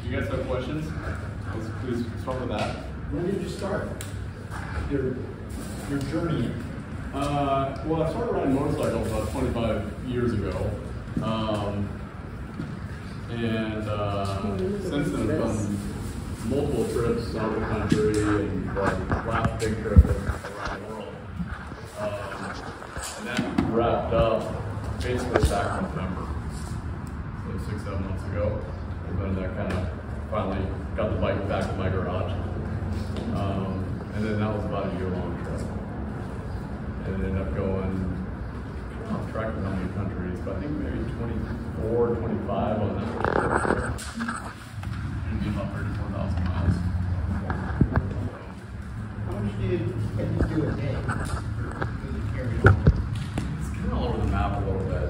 Do you guys have questions? Let's please start with that. When did you start your journey? Well, I started riding motorcycles about 25 years ago. Since then I've done multiple trips out of the country and last big trip around the world. And that wrapped up basically back in November. So 6-7 months ago. And then that kind of finally got the bike back in my garage. And then that was about a year-long trip. And it ended up going, I don't know, track with how many countries, but I think maybe 24, 25 on that trip. It'd be about 34,000 miles. How much do you do a day? It's kind of all over the map a little bit.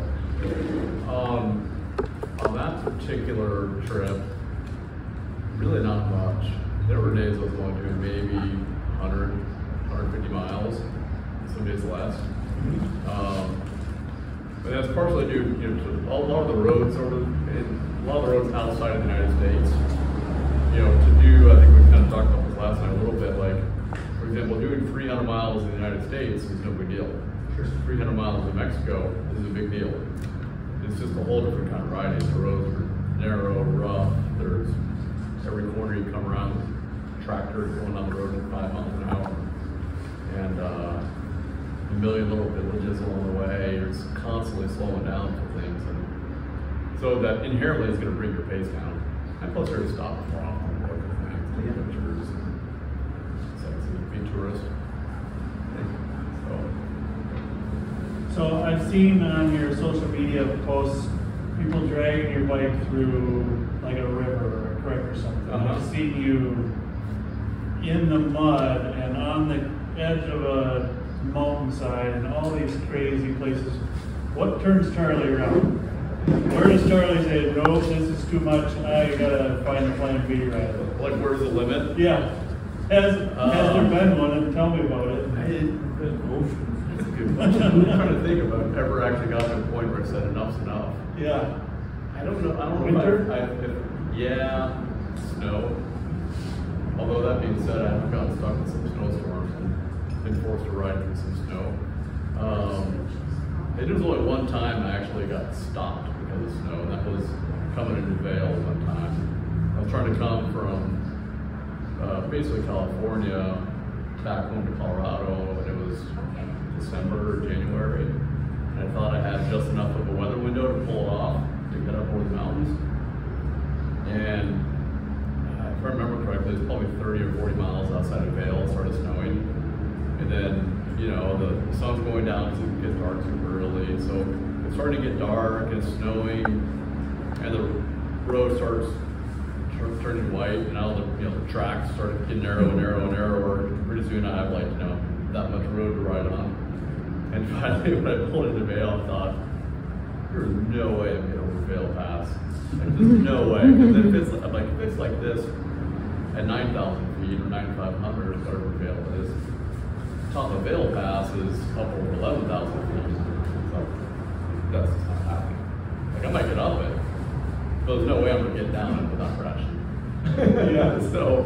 On that particular trip, really not much. There were days I was going to maybe 100, 150 miles, some days less. But that's partially due to a lot of the roads outside of the United States. To do, I think we kind of talked about this last night a little bit, like, for example, doing 300 miles in the United States is no big deal. 300 miles in Mexico is a big deal. It's just a whole different kind of riding. The roads are narrow, rough, there's every corner you come around, tractors going down the road at 5 miles an hour. And a million little villages along the way. You're just constantly slowing down for things. And so that inherently is going to bring your pace down. And plus you're going to stop and off and look at things, take pictures, and sexy, be a tourist. So I've seen on your social media posts people dragging your bike through like a river or a creek or something. I've seen you in the mud and on the edge of a mountainside and all these crazy places. What turns Charlie around? Where does Charlie say, no, this is too much, I gotta find a plan B right? Like, where's the limit? Yeah. Has there been one? And tell me about it. That's a good question. I'm trying to think if I've ever actually got to a point where I said enough's enough. Yeah. I don't know if yeah, snow. Although that being said, I have gotten stuck in some snowstorms and been forced to ride through some snow. It was only one time I actually got stopped because of snow, and that was coming into Vail one time. I was trying to come from basically California back home to Colorado, and it was December or January, and I thought I had just enough of a weather window to pull it off to get up over the mountains. And if I remember correctly, it was probably 30 or 40 miles outside of Vail. It started snowing, and then the sun's going down because it gets dark super early. So it's starting to get dark and snowing, and the road starts turning white, and now the tracks start getting narrow and narrow and narrower. Pretty soon I have that much road to ride on. And finally, when I pulled into Vail, I thought, there's no way I'm getting over Vail Pass. Like, there's no way. Because if it's like this at 9,000 feet or 9,500 or whatever Vail is, top of Vail Pass is up over 11,000 feet. So that's just not happening. Like, I might get up it, but there's no way I'm going to get down it without crashing. Yeah, so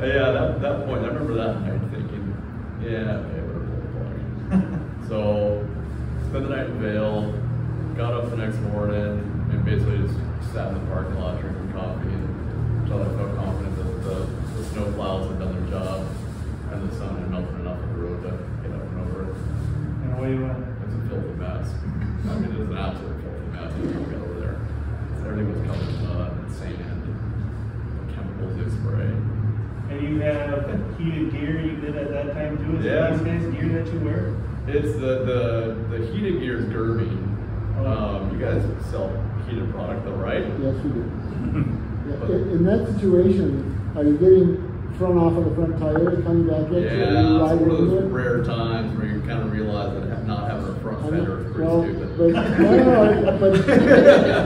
yeah, that point, I remember that night thinking, yeah, okay, we're pull the plug. So, spent the night in Vail, got up the next morning, and basically just sat in the parking lot drinking coffee until I felt confident that the snow plows had done their job and the sun had melted enough of the road to get up and over it. And away you went. It's a filthy mess. I mean, it was an absolute filthy mess when we got over there. Everything was covered in mud and sand, chemicals they spray. And you have heated gear you did at that time too? Is Yeah. these guys gear that you wear? It's the heated gear is derby. You guys sell heated product though, right? Yes, we do. Yeah. In that situation, are you getting thrown off of the front tires coming back in? Yeah, it's one of those rare times where you kind of realize that not having a front fender is pretty stupid. But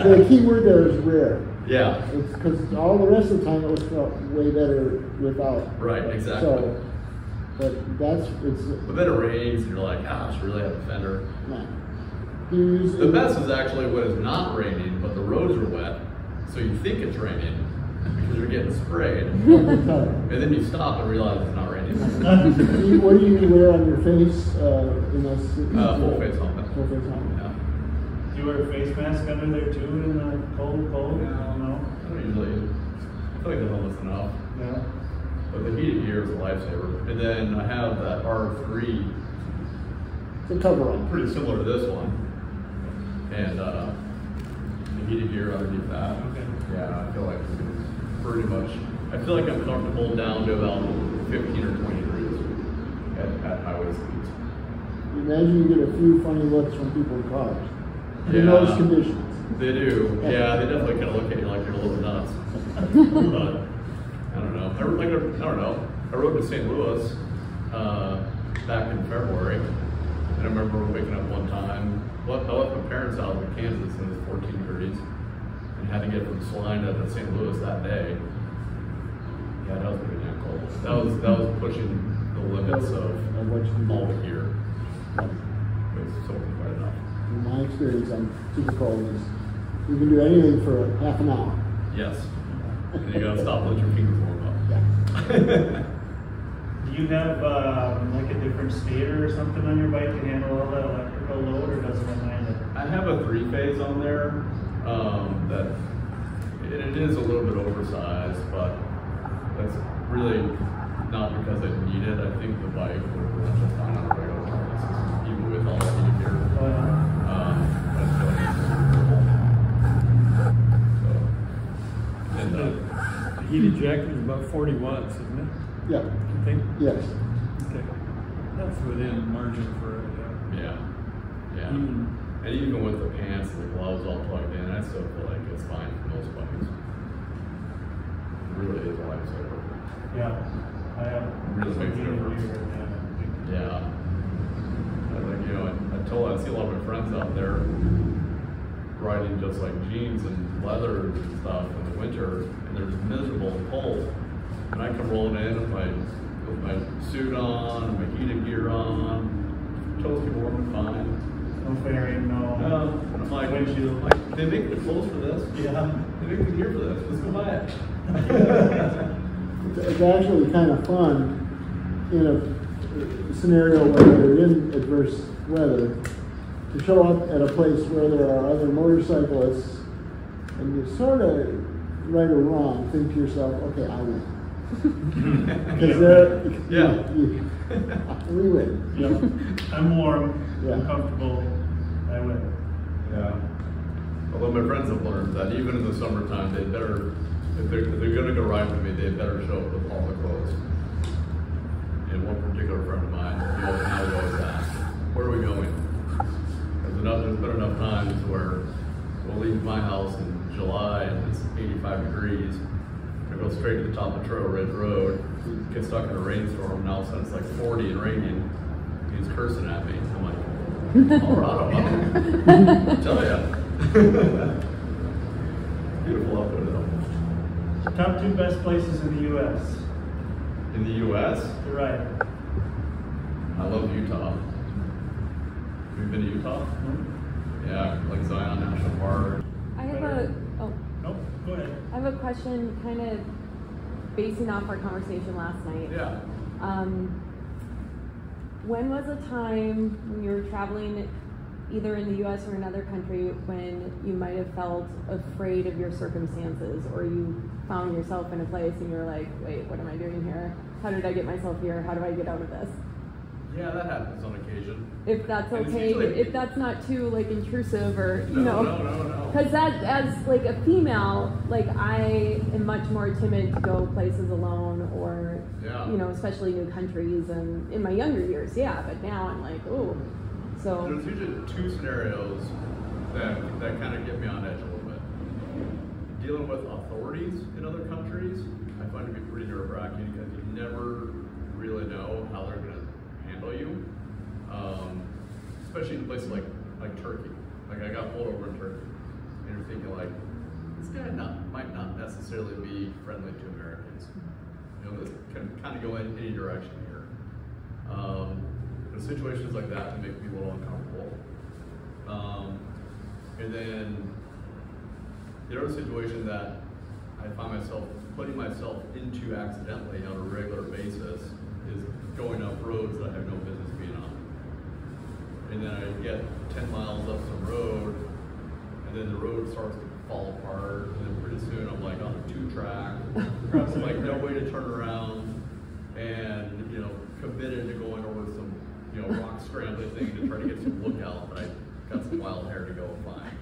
the key word there is rare. Yeah. It's because all the rest of the time it was felt way better without. Right, exactly. So, but then it rains and you're like, gosh, really have a fender. No. The best is actually when it's not raining, but the roads are wet, So you think it's raining because you're getting sprayed, and then you stop and realize it's not raining. What do you wear on your face? Full face helmet. Full face helmet. Yeah. Do you wear a face mask under there too in the cold? No. I don't usually. I feel like the helmet's enough. Yeah. But the heated gear is a lifesaver. And then I have that R3. It's a cover on. Pretty similar to this one. And the heated gear underneath that. Okay. Yeah, I feel like it's pretty much. I feel like I'm comfortable down to about 15 or 20 degrees at highway speeds. Imagine you get a few funny looks from people in cars. Yeah. In those conditions. They do. Yeah, they definitely kind of look at you like you're a little nuts. But I don't know. I don't know. I rode to St. Louis back in February, and I remember waking up one time. I left my parents' house in Kansas in the 14 degrees, and had to get from Salina to St. Louis that day. Yeah, that was pretty damn cold. That was pushing the limits of all the gear. It was so quite enough. In my experience on super cold is you can do anything for half an hour. Yes. And you gotta stop and let your fingers warm up. Yeah. Do you have like a different stator or something on your bike to handle all that electrical load, or doesn't it mind it? I have a 3-phase on there that it is a little bit oversized, but that's really not because I need it. I think the bike would run just fine on a regular harness, even with all the heated gear. Oh, yeah. I feel like it's so, and The heated jacket is about 40 watts, isn't it? Yeah. I think. Yes. Okay. That's within margin for it. yeah. Even- And even with the pants and the gloves all plugged in, I still feel like it's fine for most bikes. It really is a lifesaver. Yeah. I have Really some makes a heated difference. gear, yeah. Yeah. Like, you know, I see a lot of my friends out there riding just like jeans and leather and stuff in the winter, and they're just miserable and cold. And I come rolling in with my suit on, my heated gear on, totally warm and fine. No fairing, no. And I'm like, windshield. they make the clothes for this? Yeah. They make the gear for this. Let's go buy it. It's actually kind of fun in a scenario where you're in adverse weather to show up at a place where there are other motorcyclists and you sort of, right or wrong, think to yourself, okay, I win. Because they're, Yeah. we win. Yeah. I'm warm. Yeah. I'm comfortable. I win. Yeah. Although my friends have learned that even in the summertime, they better, if they're going to go ride with me, they better show up with all the clothes. And one particular friend of mine, he always asks, where are we going? There's been enough times where we'll leave my house in July and it's 85 degrees. I go straight to the top of Trail Ridge Road, get stuck in a rainstorm, and all of a sudden it's like 40 and raining. He's cursing at me. I'm like, Colorado, huh? Tell ya. Beautiful up there though. Top 2 best places in the U.S. In the U.S., You're right. I love Utah. Have you been to Utah? Yeah, like Zion National Park. I have a Nope. Go ahead. I have a question, kind of basing off our conversation last night. Yeah. When was a time when you were traveling either in the U.S. or another country when you might have felt afraid of your circumstances, or you found yourself in a place and you're like, wait, what am I doing here? How did I get myself here? How do I get out of this? Yeah, that happens on occasion. If that's And it's okay, usually- if that's not too like intrusive or you No, know. no. Because that, as like a female, like I am much more timid to go places alone, or Yeah. you know, especially new countries. And in my younger years, yeah, but now I'm like, oh, so There's usually 2 scenarios that kind of get me on edge a little bit. Dealing with authorities in other countries, I find to be pretty nerve-wracking because you never really know how they're going to handle you, especially in places like Turkey. Like I got pulled over in Turkey, and you're thinking like, this guy might not necessarily be friendly to Americans. You know, this can kind of go in any direction here. There's situations like that that make me a little uncomfortable. And then the other situation that I find myself putting myself into accidentally on a regular basis is going up roads that I have no business being on. And then I get 10 miles up some road, and then the road starts to fall apart, and then pretty soon I'm like on a 2-track, it's like no way to turn around, and you know, committed to going over some, you know, rock scrambling thing to try to get some lookout, but I got some wild hair to go find.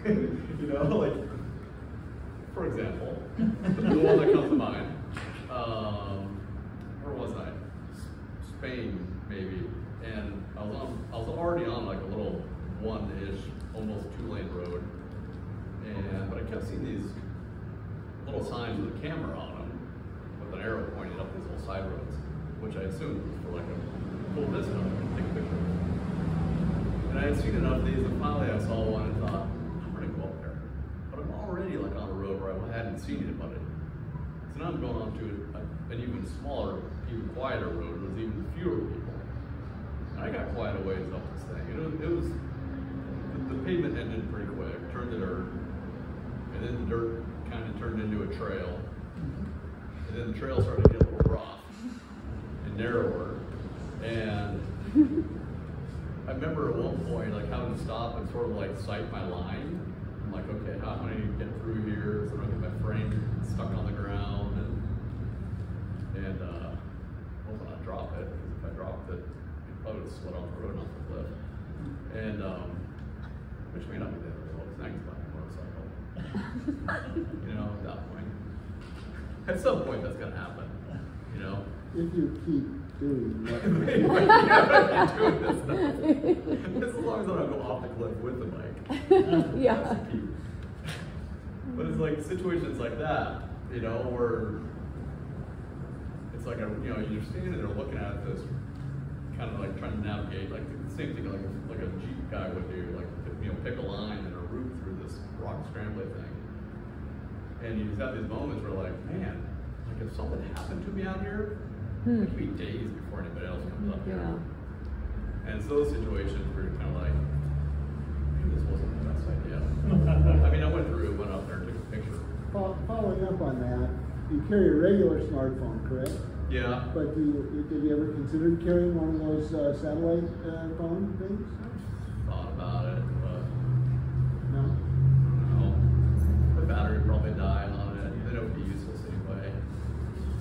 You know, like, for example, the one that comes to mind, where was I? Spain, maybe. And I was already on like a little 1-ish, almost 2-lane road. But I kept seeing these little signs with a camera on them, with an arrow pointing up these little side roads, which I assumed was for like a full vista, take a picture of it. And I had seen enough of these, and finally I saw one and thought, I'm gonna go up there. But I'm already like on a road where I hadn't seen anybody. So now I'm going on to an even smaller, even quieter road with even fewer people. And I got quite a ways up this thing. It was the pavement ended pretty quick, turned to dirt, and then the dirt kind of turned into a trail. And then the trail started to get a little rough and narrower. And I remember at one point like having to stop and sort of like sight my line. I'm like, okay, how am I going to get through here so I don't get my frame stuck on the ground and hopefully not drop it, because if I dropped it, it probably would slid off the road and off the cliff. And which may not be the end of the world, it's nice about a motorcycle. You know, at that point. At some point that's gonna happen, you know? If you keep doing what doing this stuff. As long as I don't go off the cliff with the bike. Yeah. But it's like situations like that, you know, where it's like you know, you're standing there looking at this, kind of like trying to navigate, like the same thing like a Jeep guy would do, like, you know, pick a line and a route through this rock scrambling thing. And you just have these moments where like, man, like if something happened to me out here, it could be days before anybody else comes up here. And it's those situations where you're kind of like, maybe this wasn't the best idea. I mean, I went up there and took a picture. Following up on that, you carry a regular smartphone, correct? Yeah. But have you ever considered carrying one of those satellite phone things? Thought about it, but no. The battery probably died on it. Then it would be useless anyway.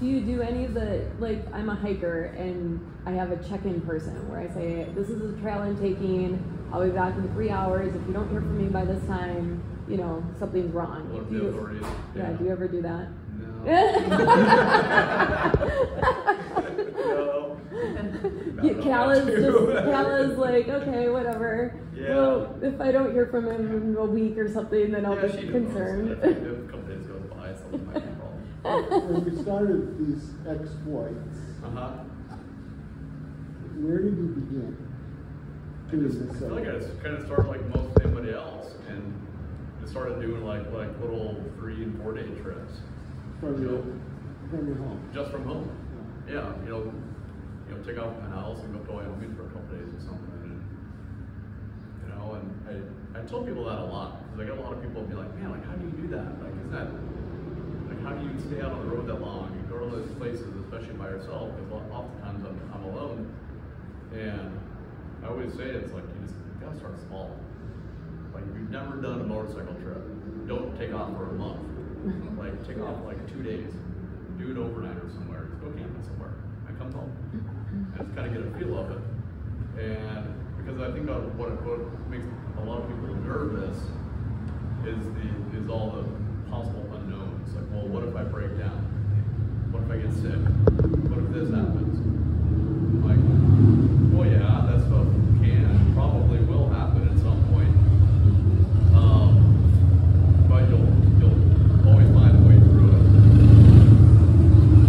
Do you do any of the, like, I'm a hiker and I have a check-in person where I say, this is the trail I'm taking, I'll be back in 3 hours. If you don't hear from me by this time, you know, something's wrong. What if the authorities? Yeah, do you ever do that? No. Cala's like, okay, whatever. Yeah. Well, if I don't hear from him in a week or something, then I'll be concerned. If a couple days goes by, something might be wrong. When you started these exploits, where did you begin? I feel like I just kind of started like most anybody else, and just started doing like little 3 and 4 day trips. From your home? Just from home. Yeah, you know, take off my house and go to Wyoming for a couple days or something, and you know, and I tell people that a lot because I get a lot of people be like, man, like how do you do that? Like, isn't that like how do you stay out on the road that long? You go to those places, especially by yourself, because oftentimes I'm alone, and I always say it's like you gotta start small. Like if you've never done a motorcycle trip, don't take off for a month. Like take off like 2 days, do it overnight or somewhere, just go camping somewhere, and come home, and just kind of get a feel of it. And because I think what makes a lot of people nervous is all the possible unknowns. Like, well, what if I break down? What if I get sick? What if this happens? Like, well, yeah, that stuff probably will happen at some point. But you'll always find a way through it.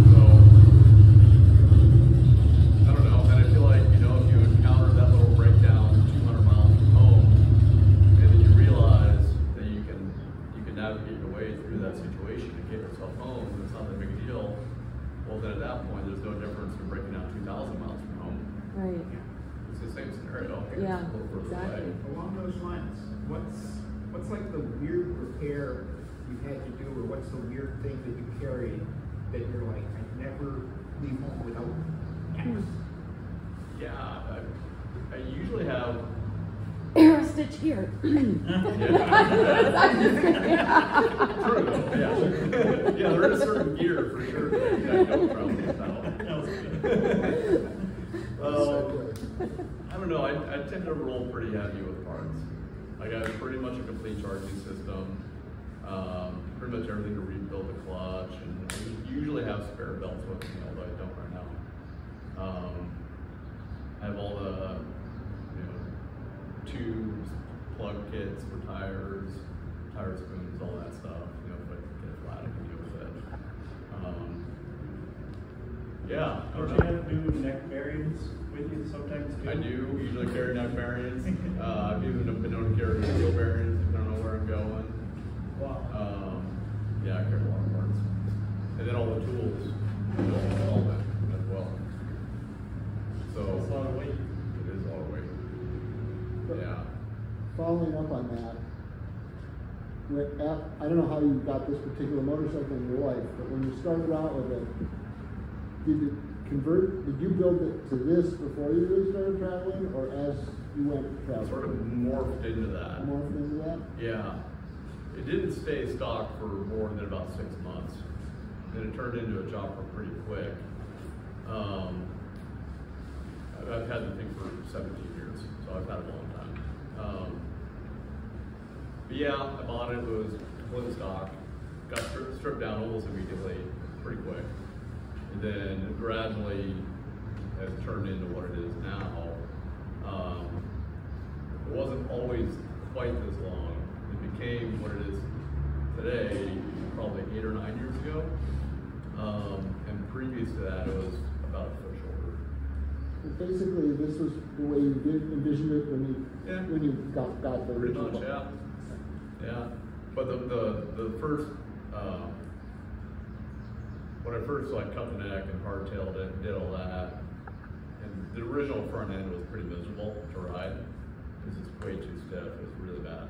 So, I don't know, and I feel like, you know, if you encounter that little breakdown 200 miles from home, and then you realize that you can navigate your way through that situation and get yourself home, and it's not that big a deal, well then at that point there's no difference in breaking down 2,000 miles from home. Right. It's the same scenario. Yeah, It's a little further exactly. away. Along those lines, what's what's like the weird repair you've had to do, or what's the weird thing that you carry that you're like, I never leave home without X? Yeah, I usually have. Aerostich here. True. Yeah. Yeah, there is certain gear for sure that I don't travel without. I don't know. I tend to roll pretty heavy with parts. Like I have pretty much a complete charging system. Pretty much everything to rebuild the clutch, and I usually have spare belts with me, although I don't right now. I have all the tubes, plug kits for tires, tire spoons, all that stuff. If I get it flat, I can deal with it. Yeah. Don't you have to do neck bearings with you sometimes too? I do usually carry neck bearings. I've even been known to carry wheel bearings if I don't know where I'm going. Wow. Yeah, I carry a lot of parts. And then all the tools, all that as well. So That's a lot of weight. it is a lot of weight. Yeah. Following up on that, I don't know how you got this particular motorcycle in your life, but when you started out with it, did you build it to this before you really started traveling, or as you went traveling? Sort of morphed into that. Morphed into that? Yeah. It didn't stay stock for more than about 6 months. Then it turned into a chopper pretty quick. I've had the thing for 17 years, so I've had it a long time. But yeah, I bought it. It was completely stock. Got stripped down almost immediately, pretty quick. And then gradually has turned into what it is now. It wasn't always quite this long. It became what it is today, probably 8 or 9 years ago. And previous to that, it was about a foot shorter. But basically, this was the way you did envision it when you got the Pretty original. much, yeah. Yeah. But the first, when I first cut the neck and hardtailed it and did all that, and the original front end was pretty miserable to ride because it's way too stiff. It was really bad.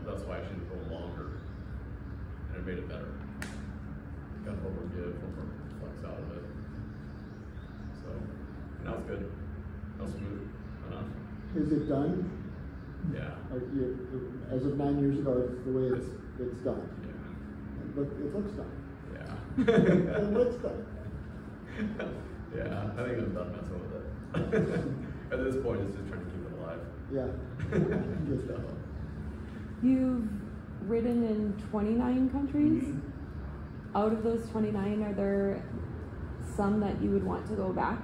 That's why I should have gone longer, and it made it better. Got a little give, more flex out of it. So now it's good. Now smooth enough. Is it done? Yeah. As of 9 years ago, it's the way it's done. Yeah. But it looks done. Yeah. It looks done. Yeah, I think I'm done messing with it. At this point, it's just trying to keep it alive. Yeah. Good stuff. You've ridden in 29 countries. Mm-hmm. Out of those 29, are there some that you would want to go back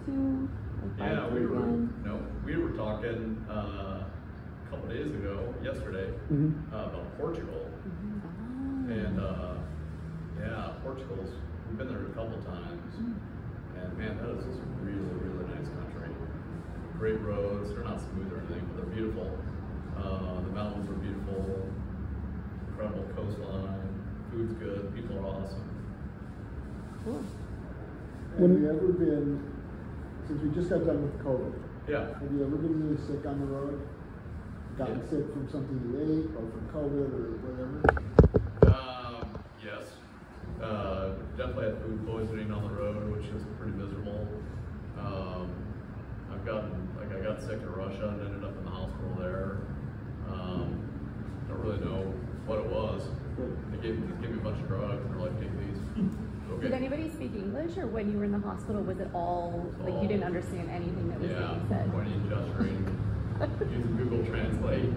to? Yeah, we were talking a couple days ago, yesterday, about Portugal. Mm-hmm. And yeah, we've been there a couple times. And man, that is just a really, really nice country. Great roads, they're not smooth or anything, but they're beautiful. The mountains are beautiful, incredible coastline, food's good, people are awesome. Cool. Have you ever been, since we just got done with COVID, Yeah. have you ever been really sick on the road? Gotten sick from something you ate or from COVID or whatever? Yes. Definitely had food poisoning on the road, which is pretty miserable. I got sick in Russia and ended up in the hospital there. Don't really know what it was. They gave me a bunch of drugs and they're like, take these. Okay. Did anybody speak English, or when you were in the hospital, was it all like you didn't understand anything that was being said? Pointing, gesturing, using Google Translate.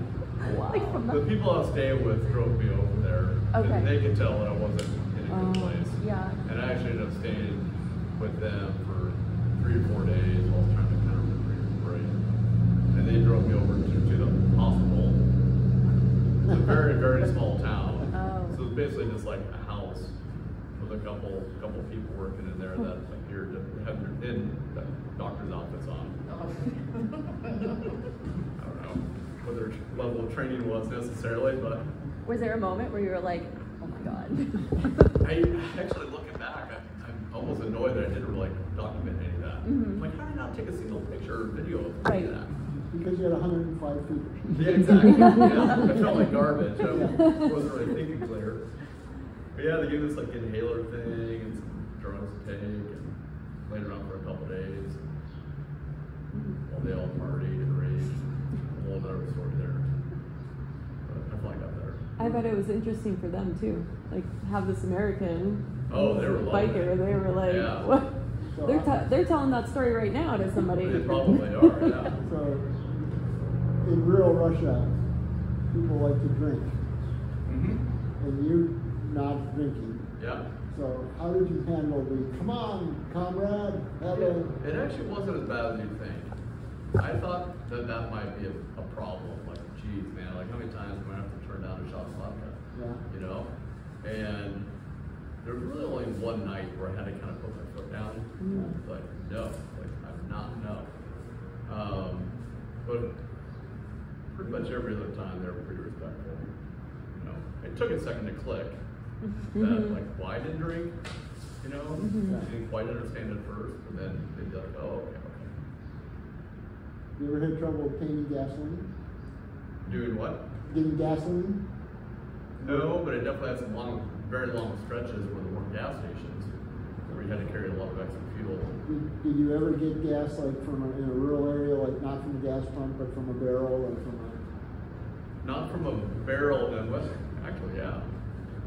Wow. The people I was staying with drove me over there. Okay. And they could tell that I wasn't in a good place. Yeah. And I actually ended up staying with them for 3 or 4 days while I was trying to kind of recuperate. And they drove me over to the hospital. It's a very, very small town. Oh. So it's basically just like a house with a couple people working in there that appeared to have their doctor's outfits on. I don't know what their level of training was necessarily, but Was there a moment where you were like, oh my god? I actually, looking back, I'm almost annoyed that I didn't document any of that. Mm-hmm. Like, how did I not take a single picture or video of any Right. of that? Because you had 105 feet. Yeah, exactly. Yeah. I felt like garbage. I wasn't really thinking clear. But yeah, they gave this like inhaler thing and some drugs to take and laid around for a couple days. While they all partied and raged. A whole other story there. But I finally got there. I bet it was interesting for them too. Like have this American Oh, they were loving biker. it. They were like, Yeah. what? They're telling that story right now to somebody. They probably are, yeah. So, in real Russia, people like to drink, Mm-hmm. and you're not drinking. Yeah. So, how did you handle the, come on, comrade, hello? It actually wasn't as bad as you think. I thought that might be a problem. Like, geez, man, like how many times am I have to turn down a shot of vodka? Yeah. You know? And there was really only one night where I had to kind of put my foot down. Like, no, like I'm not, no. But pretty much every other time they were pretty respectful. You know, it took a second to click that like why I didn't drink. You know, I didn't quite understand it first, but then they'd be like, oh, okay. You ever had trouble obtaining gasoline? Doing what? Getting gasoline? No, but I definitely had some very long stretches where there weren't gas stations, where you had to carry a lot of extra fuel. Did you ever get gas like in a rural area, like not from a gas pump, but from a barrel or from a? Not from a barrel in West. Actually, yeah.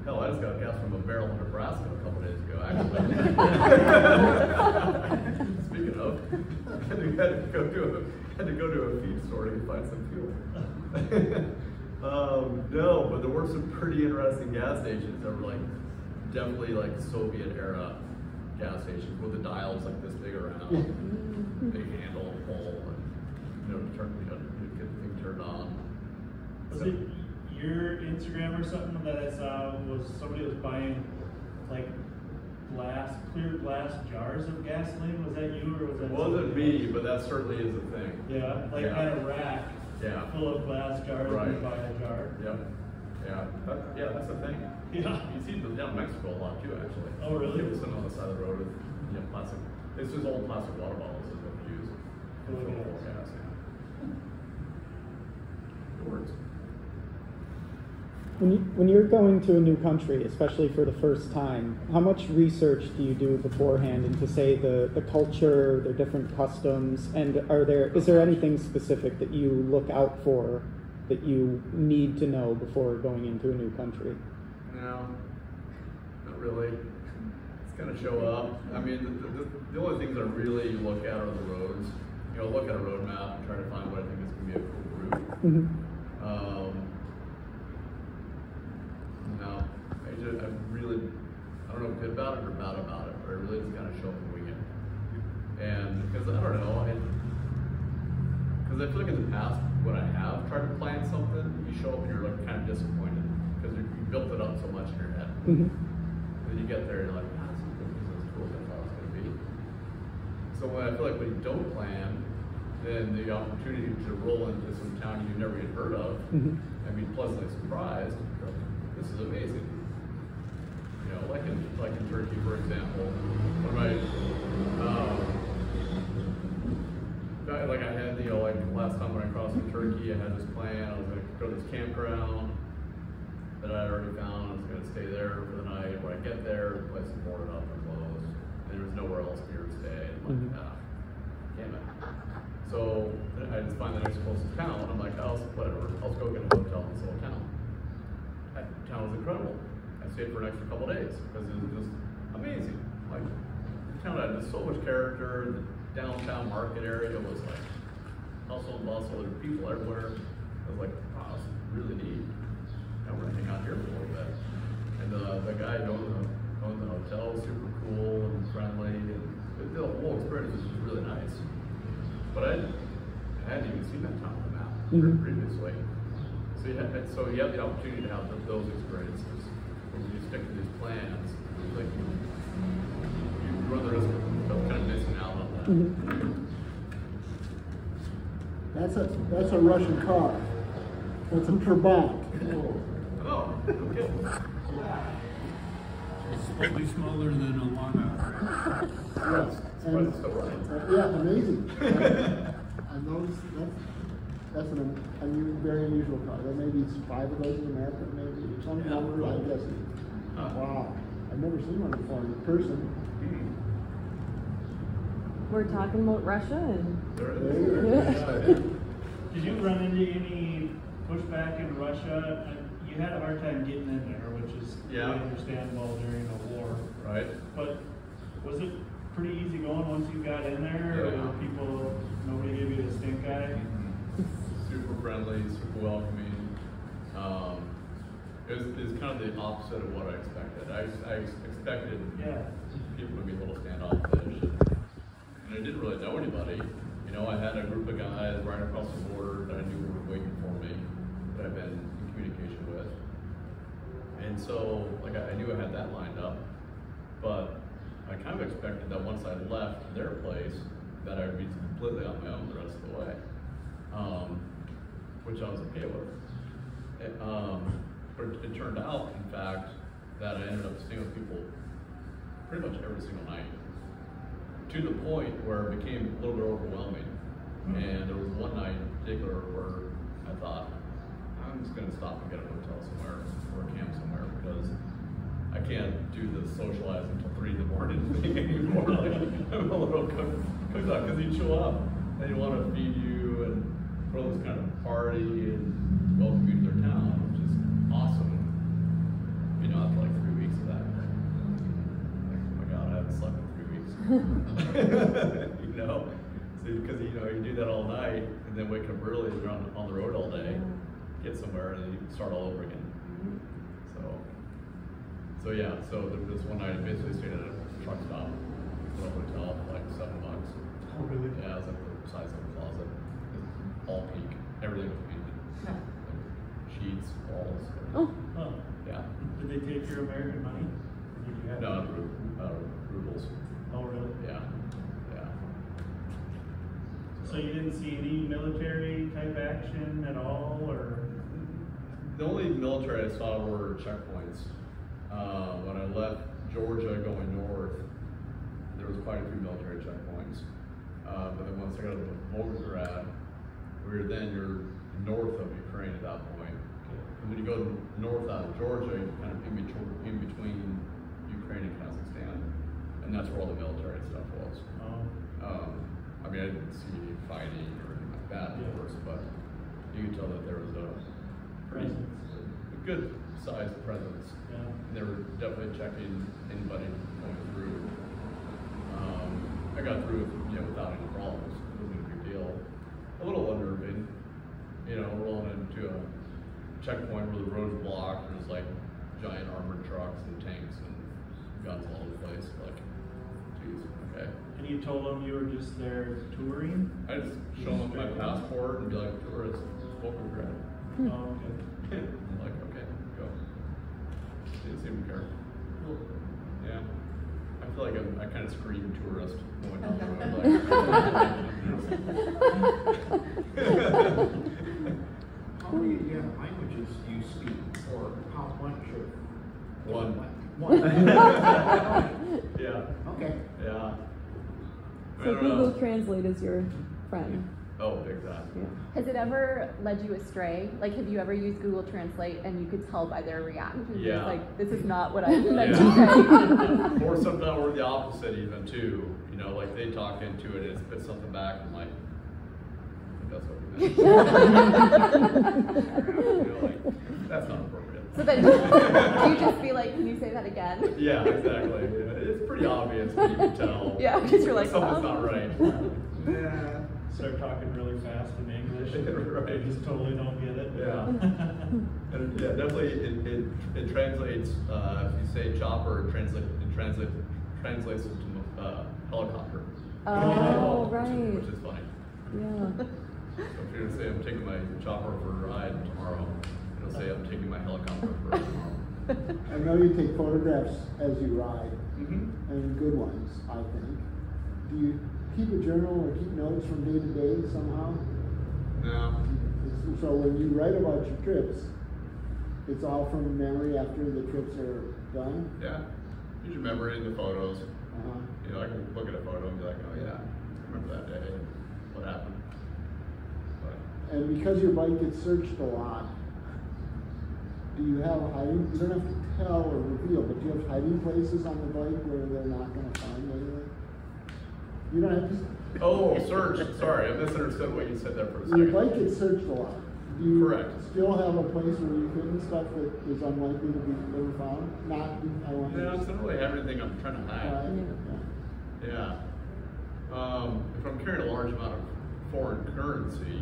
Hell, I just got gas from a barrel in Nebraska a couple days ago. Actually. Speaking of, had to go to a feed store to find some fuel. No, but there were some pretty interesting gas stations that were like definitely like Soviet era gas stations with the dials like this big around, big handle, pole, and get the thing turned on. Was it your Instagram or something that I saw was somebody was buying like clear glass jars of gasoline? Was that you or was that? It wasn't me, but that certainly is a thing. Yeah, like at a rack. Yeah. Full of glass jars, Right. and you buy a jar. Yep. Yeah. Yeah, that's the thing. Yeah. You see them down in Mexico a lot too, actually. Oh, really? People sitting on the side of the road with plastic. It's just old plastic water bottles is what we use. Oh, For yeah. full gas, yeah. It works. When you're going to a new country, especially for the first time, how much research do you do beforehand into, say, the culture, their different customs, and is there anything specific that you look out for that you need to know before going into a new country? No, not really. It's gonna show up. I mean, the only things I really look at are the roads. You know, look at a road map and try to find what I think is gonna be a cool route. No, I don't know good about it or bad about it, but I really just kind of show up and wing it. And because I don't know, because I feel like in the past when I have tried to plan something, you show up and you're like kind of disappointed because you built it up so much in your head. And then you get there and you're like, this is as cool as I thought it was going to be. So I feel like when you don't plan, then the opportunity to roll into some town you've never even heard of, and be pleasantly surprised. This is amazing. You know, like in Turkey, for example. Like I had, like last time when I crossed in Turkey, I had this plan. I was going to go to this campground that I had already found. I was going to stay there for the night. When I get there, the place is boarded up and closed, and there was nowhere else near to stay. I'm like, damn it. So I just find the next closest town. I'm like, whatever. I'll just go get a hotel in this little town. That town was incredible. I stayed for an extra couple days because it was just amazing. Like, the town had so much character. The downtown market area was like hustle and bustle. There were people everywhere. I was like, wow, this is really neat. Now we're gonna hang out here for a little bit. And the guy who owned the hotel was super cool and friendly, and the whole experience was just really nice. But I hadn't even seen that town on the map previously. So you have the opportunity to have those experiences. When you stick to these plans, like you run the risk of kind of missing out on that. That's a Russian car. That's a Trabant. Oh, okay. It's slightly smaller than a Lana. Yes. But it's still right. Yeah, amazing. I noticed that. That's very unusual car. There may be 5 of those in America, maybe some number. I'm guessing. Wow, I've never seen one before in person. We're talking about Russia and. Did you run into any pushback in Russia? You had a hard time getting in there, which is really understandable during a war. Right. But was it pretty easy going once you got in there? Yeah. Or nobody gave you the stink eye? Super friendly, super welcoming. It was kind of the opposite of what I expected. I expected people to be a little standoffish, and I didn't really know anybody. You know, I had a group of guys right across the border that I knew were waiting for me, that I've been in communication with, and so like I knew I had that lined up, but I kind of expected that once I left their place, that I would be completely on my own the rest of the way, which I was okay with. But it turned out, in fact, that I ended up staying with people pretty much every single night, to the point where it became a little bit overwhelming. And there was one night in particular where I thought, I'm just going to stop and get a hotel somewhere or a camp somewhere, because I can't do the socializing until 3 in the morning thing anymore. Like, I'm a little cooked up, because he'd show up and he'd want to feed you and throw this kind of party and welcome you to their town, which is awesome. You know, after like 3 weeks of that, like, oh my God, I haven't slept in 3 weeks. You know, because you know, you do that all night and then wake up early and you're on the road all day, get somewhere, and then you start all over again. So yeah, so this one night I basically stayed at a truck stop, at a hotel for like $7. Oh, really? Yeah, it was like the size of a closet. It was all pink. Everything was pink. Like sheets, walls. Oh. Yeah. Did they take your American money? Or did you have No, rubles. Oh, really? Yeah. Yeah. So you didn't see any military type action at all, or? The only military I saw were checkpoints. When I left Georgia going north, there was quite a few military checkpoints. But then once I got to Volgograd, you're north of Ukraine at that point. And when you go north out of Georgia, you're kind of in between Ukraine and Kazakhstan. And that's where all the military stuff was. I mean, I didn't see any fighting or anything like that, of course, but you could tell that there was a good sized presence. Yeah. And they were definitely checking anybody going through. I got through, without any problems. It wasn't a big deal. A little unnerving, rolling into a checkpoint where the road's blocked. There's like giant armored trucks and tanks and guns all over the place. Like, geez, okay. And you told them you were just there touring? I just show them my passport and be like, tourist, Volgograd. Oh, okay. I'm like, okay, go. Didn't seem to care. Yeah. I feel like I kind of scream tourist going down the road. How many languages do you speak, or how much of? One. Yeah. Okay. Yeah. So Google Translate is your friend. Oh, big time. Yeah. Has it ever led you astray? Like, have you ever used Google Translate and you could tell by their reaction? Yeah. It's like, this is not what I meant to say. Or sometimes we're the opposite even too. Like they talk into it and it spits something back and I'm like, that's what we meant. Like, that's not appropriate. So then, do you just be like, can you say that again? Yeah, exactly. It's pretty obvious, but you can tell. Yeah, because you're like, something's not right. Yeah. Start talking really fast in English. Right. They just totally don't get it. Yeah. And yeah, definitely it translates, if you say chopper, it translates it to helicopter. Oh, right. Which is funny. Yeah. So if you're gonna say I'm taking my chopper for a ride tomorrow, it'll say I'm taking my helicopter for a ride tomorrow. I know you take photographs as you ride, Mm-hmm. and good ones, I think. Do you keep a journal or keep notes from day to day somehow? No. So when you write about your trips, it's all from memory after the trips are done? Yeah. Use your memory in the photos. Uh-huh. I can look at a photo and be like, oh yeah, I remember that day. What happened? But And because your bike gets searched a lot, do you have hiding? You don't have to tell or reveal, but do you have hiding places on the bike where they're not going to find anything? You don't have to. Oh, search. Sorry, I misunderstood what you said there for a Your second. bike gets searched a lot. Do you Correct. still have a place where you've hidden stuff that is unlikely to be ever found? Not, I want Yeah, I don't really have anything I'm trying to hide. yeah. Yeah. If I'm carrying a large amount of foreign currency,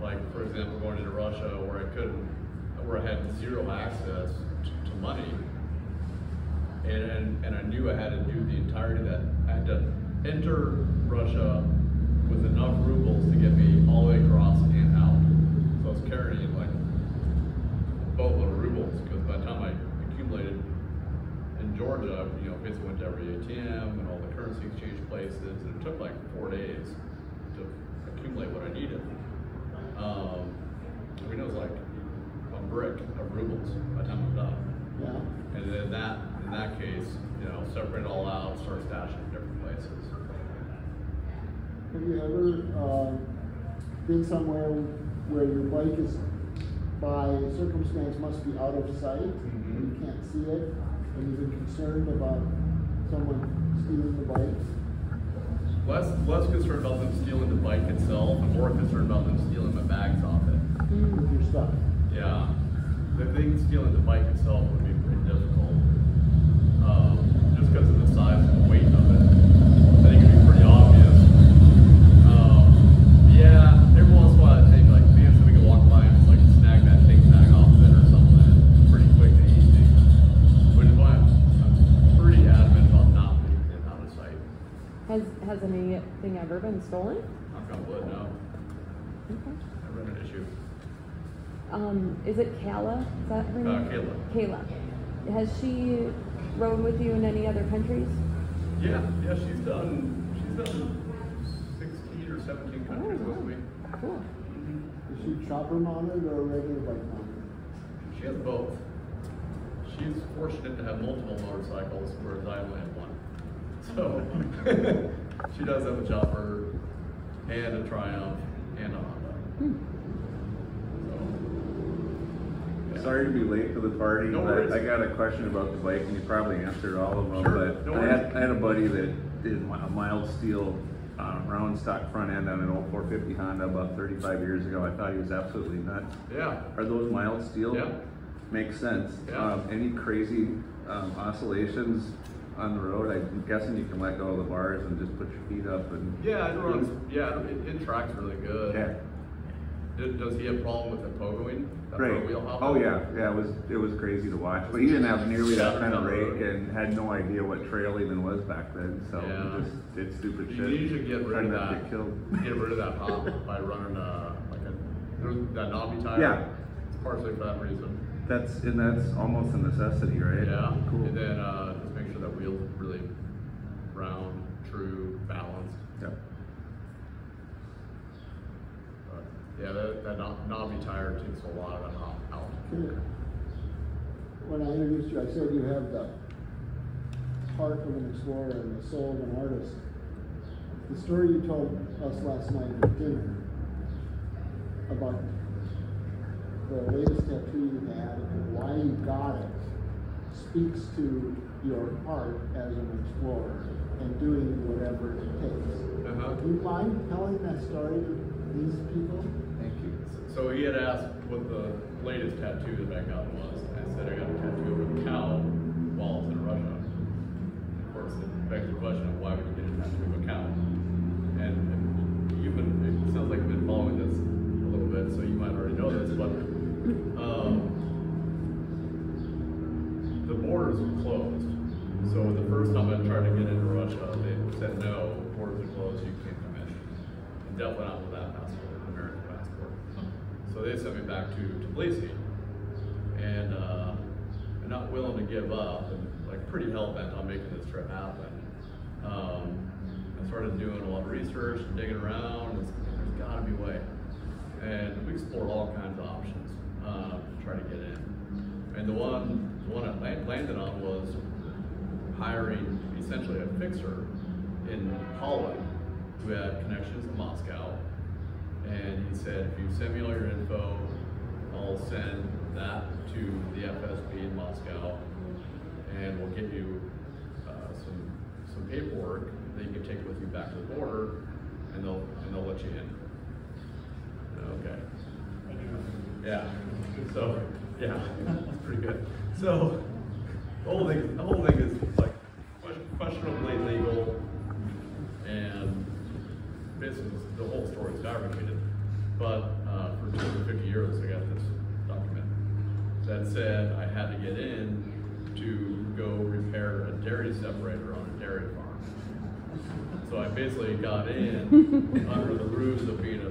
like for example going into Russia where I had zero access to money, and I knew I had to do the entirety of that. I had to enter Russia with enough rubles to get me all the way across and out. So I was carrying like a boatload of rubles, because by the time I accumulated in Georgia, basically went to every ATM and all the currency exchange places, and it took like 4 days to accumulate what I needed. It was like a brick of rubles by the time I'm done. Yeah. And then in that case, separate it all out, start stashing in different places. Have you ever been somewhere where your bike is, by circumstance, must be out of sight, and you can't see it, and you've been concerned about someone stealing the bike? Less concerned about them stealing the bike itself, and more concerned about them stealing my bags off it. With your stuff? Yeah. The thing stealing the bike itself would be pretty difficult, just because of the size and the weight of it. I think it'd be pretty obvious. Yeah, every once in a while I think like, man, somebody could walk by and just like snag that thing tag off of it or something pretty quick and easy. Which is why I'm pretty adamant about not leaving it out of sight. Has anything ever been stolen? Knock on wood, no. Okay. Never had an issue. Is it Kayla? Is that her name? Kayla. Kayla. Has she rode with you in any other countries? Yeah, she's done 16 or 17 countries with me. Cool. Is she chopper mounted or regular bike mounted? She has both. She's fortunate to have multiple motorcycles, whereas I only have one. So she does have a Chopper and a Triumph and a Honda. Sorry to be late to the party, No but worries. I got a question about the bike, and you probably answered all of them. Sure, But no I worries. had a buddy that did a mild steel round stock front end on an old 450 Honda about 35 years ago. I thought he was absolutely nuts. Yeah. Are those mild steel? Yeah. Makes sense. Yeah. Any crazy oscillations on the road? I'm guessing you can let go of the bars and just put your feet up and. Yeah, it runs. Yeah, it tracks really good. Yeah. Does he have a problem with the pogoing? That Right. front wheel hop? Oh yeah. It was crazy to watch. But he didn't have nearly that kind of rake Yeah. and had no idea what trail even was back then. So Yeah. he just did stupid You shit. need to get rid Trying of not to that. get killed. Get rid of that hop by running that knobby tire. Yeah. It's partially for that reason. That's almost a necessity, right? Yeah. Cool. And then just make sure that wheel's really round, true, balanced. Yeah. But yeah, that knobby tire takes a lot of that hop out. When I introduced you, I said you have the heart of an explorer and the soul of an artist. The story you told us last night at dinner about the latest tattoo you had and why you got it speaks to your heart as an explorer and doing whatever it takes. Do you mind telling that story to these people? Thank you. So he had asked what the latest tattoo that I got was. I said I got a tattoo of a cow while I was in Russia. Of course, it begs the question of why would you get a tattoo of a cow? And it sounds like you've been following this a little bit, so you might already know this, but the borders were closed. So the first time I tried to get into Russia, they said no, borders are closed, you can't come in. And definitely not with that passport, an American passport. So they sent me back to Tbilisi, and not willing to give up, and like pretty hell bent on making this trip happen. I started doing a lot of research and digging around, and there's gotta be a way. And we explored all kinds of options to try to get in. And the one I landed on was hiring essentially a fixer in Holland who had connections to Moscow, And he said, if you send me all your info, I'll send that to the FSB in Moscow, and we'll get you some paperwork that you can take with you back to the border, and they'll let you in. Okay. Yeah. So yeah, that's pretty good. So the whole thing is like questionably legal, and basically the whole story is fabricated. But for 250 euros, I got this document that said I had to get in to go repair a dairy separator on a dairy farm. So I basically got in under the ruse of being a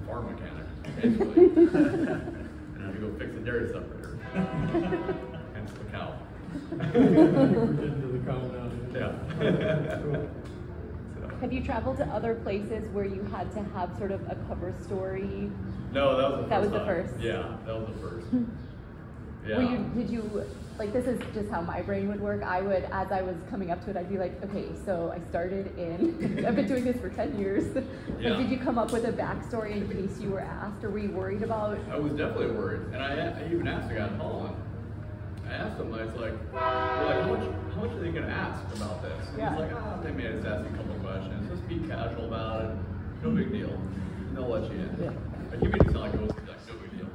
farm mechanic, basically, and I had to go fix a dairy separator. Hence the cow. Into the cow now. Yeah. Have you traveled to other places where you had to have sort of a cover story? No, that was the first. Yeah, that was the first. Yeah. Did you, like, this is just how my brain would work. I would, as I was coming up to it, I'd be like, okay, so I started in, I've been doing this for 10 years. Yeah. Like, did you come up with a backstory in case you were asked, or were you worried about? I was definitely worried, and I even asked the guy in Holland. I asked him, I was like, how much are they going to ask about this? And Yeah. he's like, they may just ask you a couple of questions. Just be casual about it. No big deal. And they'll let you in. Yeah. Like, you made it sound like it was like no big deal.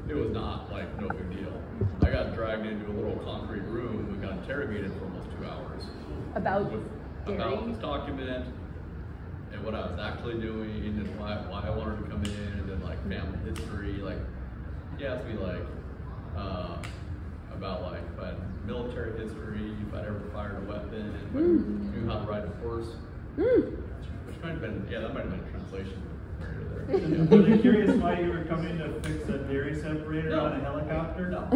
It was not like no big deal. I got dragged into a little concrete room. We got interrogated for almost 2 hours. About About dairy? this document and what I was actually doing and why I wanted to come in, and then like family history. Like, he asked me like about like if I had military history, if I'd ever fired a weapon, if I knew how to ride a horse. Which might have been, that might have been a translation barrier there. Were they curious why you were coming to fix a dairy separator on a helicopter? No.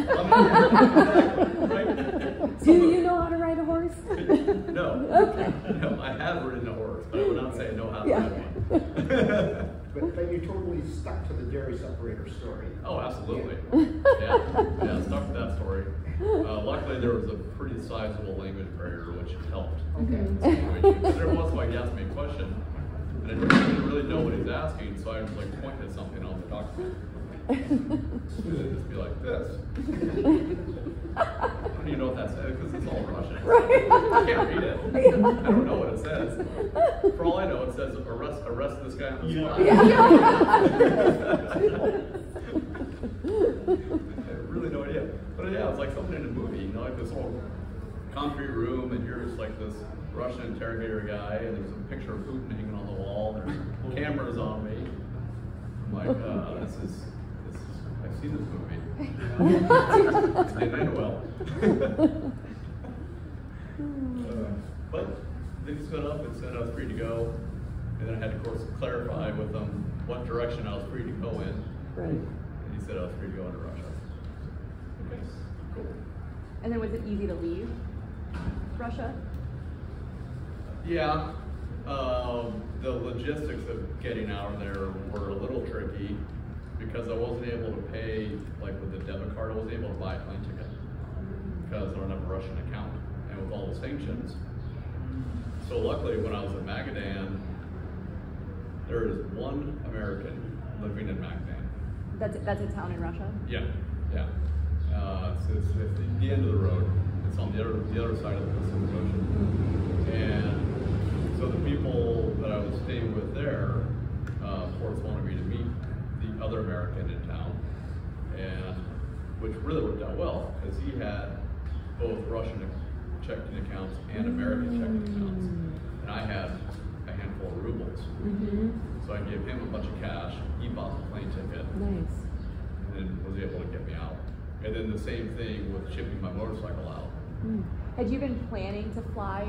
Do you know how to ride a horse? No. Okay. No, I have ridden a horse, but I would not say I know how to Yeah. ride one. But you totally stuck to the dairy separator story. Oh, absolutely. Yeah, stuck to that story. Luckily, there was a pretty sizable language barrier, which helped. Okay. Because there was, like, he asked me a question, and I didn't really know what he was asking, so I was like pointing at something on the document. And it'd just be like this. I don't even know what that says because it's all Russian. I can't read it. I don't know what it says. For all I know, it says arrest this guy on the spot. I have really no idea. But yeah, it's like something in a movie, you know, like this whole concrete room, and you're just like this Russian interrogator guy, and there's a picture of Putin hanging on the wall, and there's cameras on me. I'm like, I've seen this movie. And I know well. But then he stood up and said I was free to go, and then I had to, of course, clarify with them what direction I was free to go in. Right. And he said I was free to go into Russia. Okay, cool. And then was it easy to leave Russia? Yeah, the logistics of getting out of there were a little tricky because I wasn't able to pay, like with the debit card, I wasn't able to buy a plane ticket because I don't have a Russian account, and with all the sanctions. So luckily, when I was in Magadan, there is one American living in Magadan. That's a town in Russia? Yeah. It's the end of the road. It's on the other side of the Pacific Ocean. And so the people that I was staying with there, of course, wanted me to meet the other American in town, and which really worked out well because he had both Russian checking accounts and American checking accounts, and I had a handful of rubles. So I gave him a bunch of cash. He bought the plane ticket. Nice. And then was able to get me out. And then the same thing with shipping my motorcycle out. Had you been planning to fly?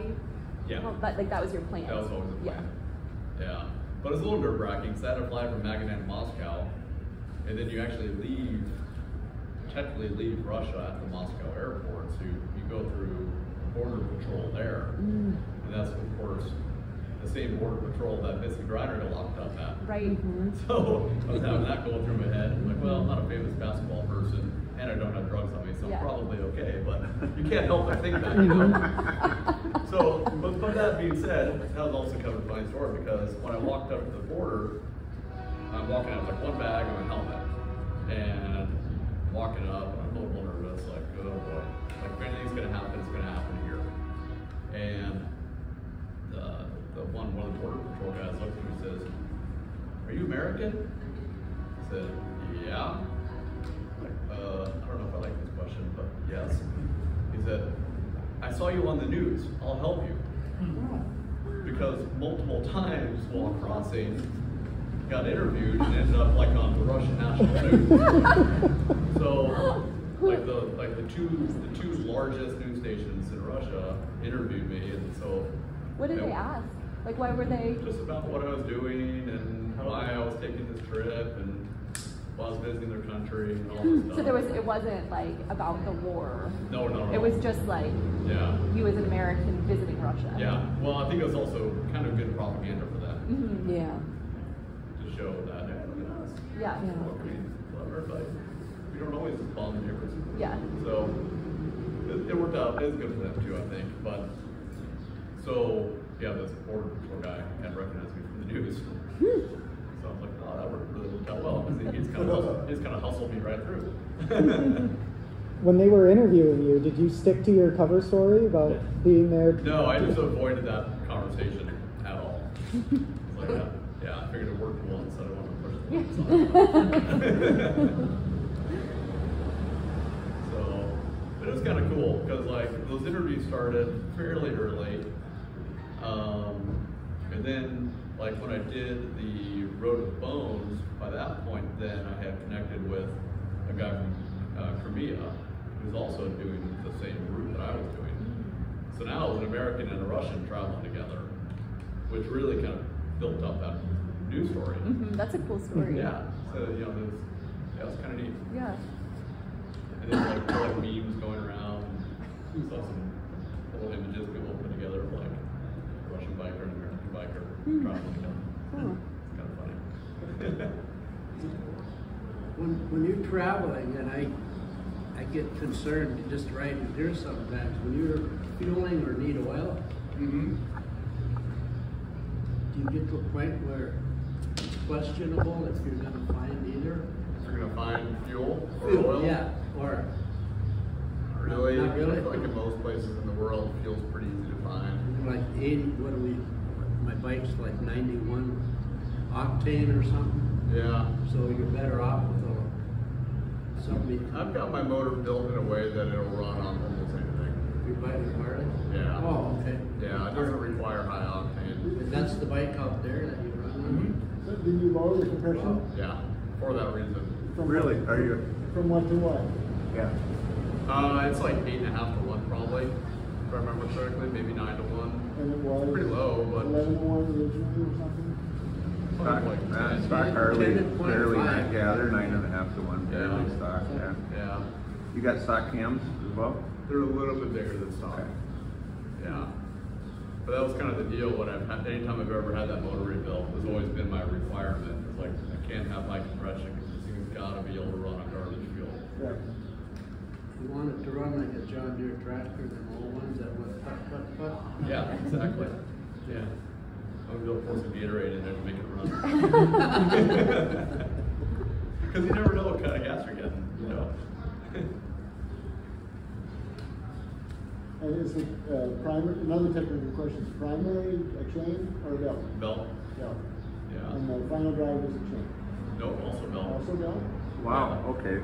Yeah. Well, that was your plan? That was always the plan. Yeah. But it's a little nerve-wracking because I had to fly from Magadan to Moscow, and then you actually technically leave Russia at the Moscow airport, so you go through border patrol there. And that's, of course, the same border patrol that Missy Griner got locked up at. Right. So I was having that going through my head. I'm like, well, I'm not a famous basketball person, and I don't have drugs on me, so I'm probably okay. But you can't help but think that, you know. So, but that being said, that was also kind of a funny story because when I walked up to the border, I'm walking out with like one bag and my helmet, and walking up, and I'm a little nervous, like, oh boy, like if anything's gonna happen, it's gonna happen here. And one of the border patrol guys looked at me and says, "Are you American?" I said, "Yeah." Like, I don't know if I like this question, but yes. He said, "I saw you on the news. I'll help you." Because multiple times while crossing, got interviewed and ended up like on the Russian national news. So, like the two largest news stations in Russia interviewed me, and so. What did they ask? Like, why were they? Just about what I was doing and why I was taking this trip and why I was visiting their country and all this stuff. So it wasn't like about the war. No. It was just like you as an American visiting Russia. Yeah. Well, I think it was also kind of good propaganda for them. Mm-hmm. Yeah. To show that, hey, look at us. Yeah. Look, we love everybody. We don't always bomb the neighbors. Yeah. So it worked out. It was good for them too, I think. But so yeah, this border patrol guy had recognized me from the news. So I was like, oh, that really worked out well because he's kind of hustled me right through. When they were interviewing you, did you stick to your cover story about being there? No, I just avoided that conversation at all. It's like, yeah, I figured it worked once, so I don't want to push it once. So, but it was kind of cool because like those interviews started fairly early. And then, like when I did the Road of Bones, by that point, then I had connected with a guy from Crimea who's also doing the same route that I was doing. So now it was an American and a Russian traveling together, which really kind of built up that news story. Mm-hmm. That's a cool story. Yeah. So it was kind of neat. Yeah. And then like memes going around. Saw some little images people put together of like a Russian biker and an American biker traveling together. Oh. It's kind of funny. When you're traveling, and I get concerned just riding here sometimes, when you're fueling or need oil, Mm-hmm. do you get to a point where it's questionable if you're going to find either? If you're gonna find fuel or Fuel, oil, yeah, or really, Not really? I feel like in most places in the world, fuel's pretty easy to find. like 80, my bike's like 91 octane or something, Yeah. so you're better off with somebody. I've got my motor built in a way that it'll run on almost anything. Your bike is Harley? Yeah. Oh, okay. Yeah, it doesn't require high octane. And that's the bike out there that you run on? So did you lower the compression? Yeah, for that reason. From Really? what- Are you? From what to what? Yeah. It's like 8.5 to 1 probably, if I remember correctly, maybe 9 to 1. And it was Pretty low, but 11 to 1 originally or something? Stock, Like 10. stock Harley, 10.5. barely, yeah, they're 9.5 to 1, barely Yeah. stock, yeah. Yeah, You got stock cams as well? they're a little bit bigger than stock. Okay. Yeah. But that was kind of the deal when anytime I've ever had that motor rebuilt, it's always been my requirement. It's like, I can't have high compression because this thing's gotta be able to run on garbage fuel. Right. You want it to run like a John Deere tractor, the old ones that went put, put, put. Yeah, exactly. Yeah. I'm gonna pour some Gatorade in there to make it run. Because you never know what kind of gas you're getting, you know? And is it primary, another technical question, is primary a chain or a belt? Belt. Belt. Yeah. And the final drive is a chain? Nope, also belt. Also belt? Wow, okay.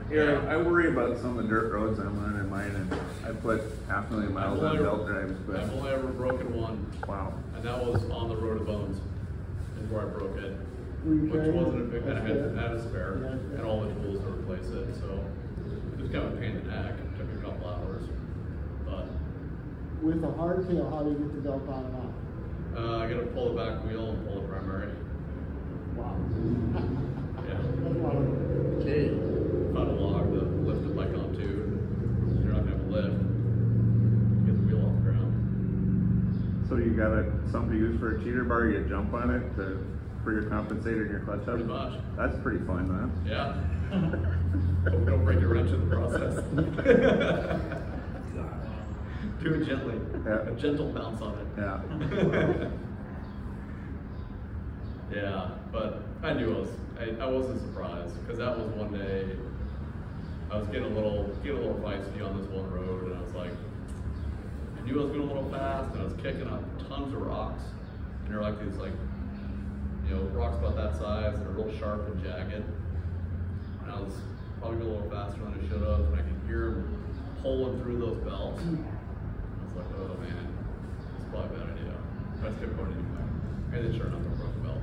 Yeah, I worry about some of the dirt roads I'm on in mine, and I put 500,000 miles on belt drives, but I've only ever broken one, wow. and that was on the Road of Bones, is where I broke it. Were you Which carrying wasn't a big, and I had a spare? spare, Yeah. and all the tools to replace it, so it was kind of a pain in the neck. It took a couple hours, but With a hardtail, how do you get the belt on and off? I gotta pull the back wheel and pull the primary. Wow. Yeah. That's a lot of- Okay. Found a log to lift the bike onto, and you're not gonna have a lift. Get the wheel off the ground. So you got something to use for a cheater bar, you jump on it for your compensator and your clutch up? Pretty much. That's pretty fun, huh? Yeah. Hope we don't break a wrench in the process. Do it gently. Yeah. A gentle bounce on it. Yeah. Yeah, but I knew I wasn't surprised because that was one day I was getting a little feisty on this one road, and I was like, I knew I was going a little fast, and I was kicking up tons of rocks, and they're like these rocks about that size, and they're real sharp and jagged, and I was probably going a little faster than I should have, and I could hear them pulling through those belts. I was like, oh man, it's probably a bad idea. I just kept going anyway, and then sure enough, I broke the belt.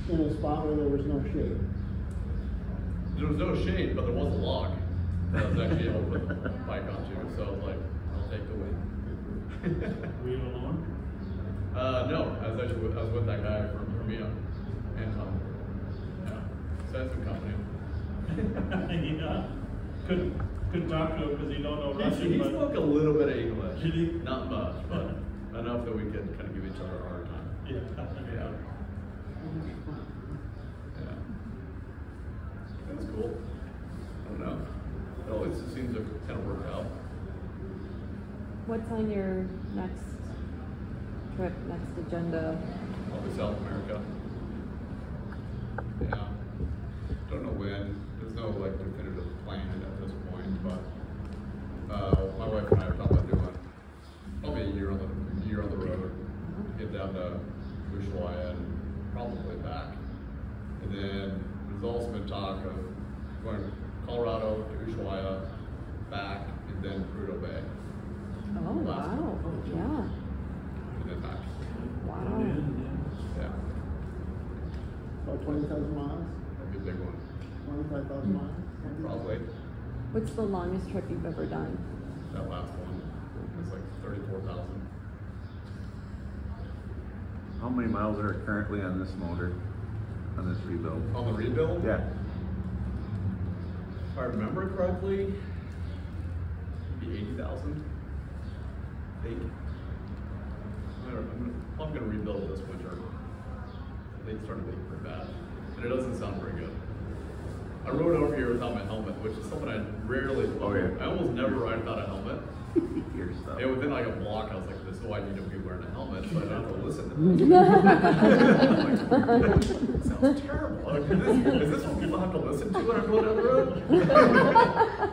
In a spot where there was no shade. There was no shade, but there was a log that I was actually able to put the bike onto, so I was like, I'll take the win. Were you alone? No, I was with that guy from Mia and Tom. Yeah, so I had some company. Yeah. Couldn't talk to him because you don't know Russian. He spoke a little bit of English. Did he? Not much, but enough that we could kind of give each other a hard time. Yeah. Yeah. Yeah. That's cool. I don't know. At least it seems to kind of work out. What's on your next trip, next agenda? Probably South America. Yeah. Don't know when. There's no like definitive plan at this point, but my wife and I are talking about doing probably a year on the road, get down to Ushuaia and probably back. And then there's also been talk of going Colorado to Ushuaia, back, and then Prudhoe Bay. Oh, wow. Yeah. And then back. Wow. Yeah. About 20,000 miles? That'd be a big one. 25,000 miles? Probably. What's the longest trip you've ever done? That last one. It's like 34,000. How many miles are currently on this motor, on this rebuild? On the rebuild? Yeah. If I remember correctly, maybe 80,000. I think. I'm going to rebuild this winter. They started being pretty bad. And it doesn't sound very good. I rode over here without my helmet, which is something I rarely do. Oh, yeah. I almost never ride without a helmet. Your stuff. And within like a block, I was like, this is why I need to be wearing a helmet, so I don't have to listen to this. Sounds terrible. Like, is this what people have to listen to when I'm going down the road?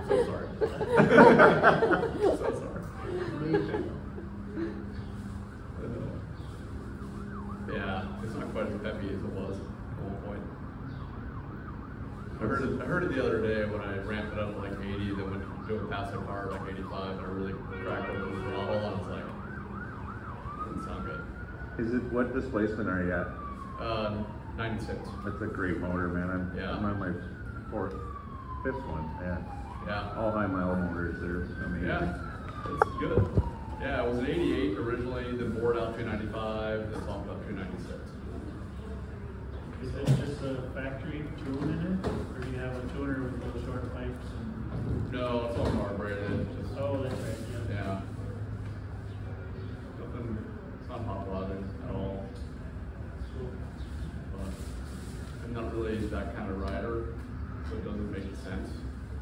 So sorry. So sorry. Yeah, it's not quite as peppy as it was at one point. I heard it the other day when I ramped it up to like 80, then went to do a passive car like 85, and I really cracked open the throttle, and I was like, didn't sound good. What displacement are you at? 96. That's a great motor, man. I'm on my fifth one. Yeah. Yeah. All high mile motors, they're amazing. Yeah, it's good. Yeah, it was an 88 originally, then bored out 295, then bumped up 296. Is it just a factory tune in it, or do you have a tuner with those short pipes? No, it's all carbureted. Oh, that's right. Yeah. Nothing. It's not hot rodded at all. But I'm not really that kind of rider, so it doesn't make sense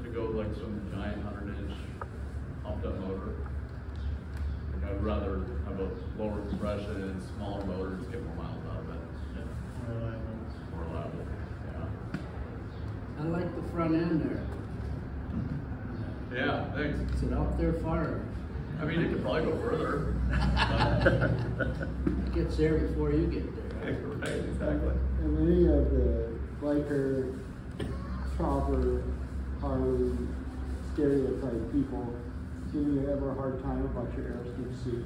to go like some giant 100-inch pumped up motor. Like I'd rather have a lower compression and smaller motor, just get more miles out of it. More reliable. Yeah. I like the front end there. Yeah, thanks. Is it out there far? I mean, it could probably go further. It gets there before you get there. Right, exactly. And any of the biker, chopper, Harley, stereotype people give you ever a hard time about your Aerostich seat?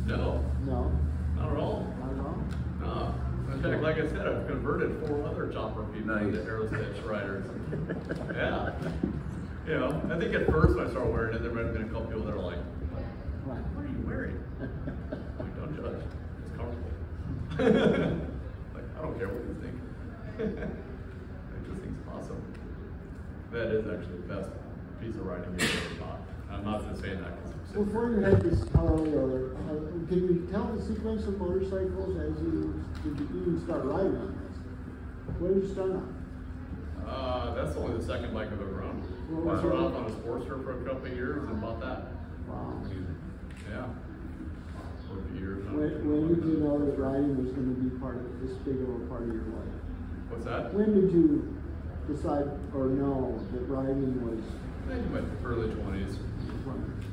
No. No? Not at all. Not at all? No. In fact, like I said, I've converted 4 other chopper people into Nice. Aerostich riders. Yeah. You know, I think at first when I started wearing it, there might have been a couple people that were like, what are you wearing? Like, don't judge. It's comfortable. Like, I don't care what you think. Like, this thing's awesome. That is actually the best piece of riding gear I've ever bought. I'm not just saying that because I'm sitting Before you had this Harley, can you tell the sequence of motorcycles as did you even start riding on this? What did you start on? That's only the second bike I've ever owned. What I was started it? off on a Sportster for a couple of years and bought that. Wow. Yeah. for a few years. When did you know that riding was going to be part of this big of a part of your life? What's that? When did you decide or know that riding was? I think in my early 20s.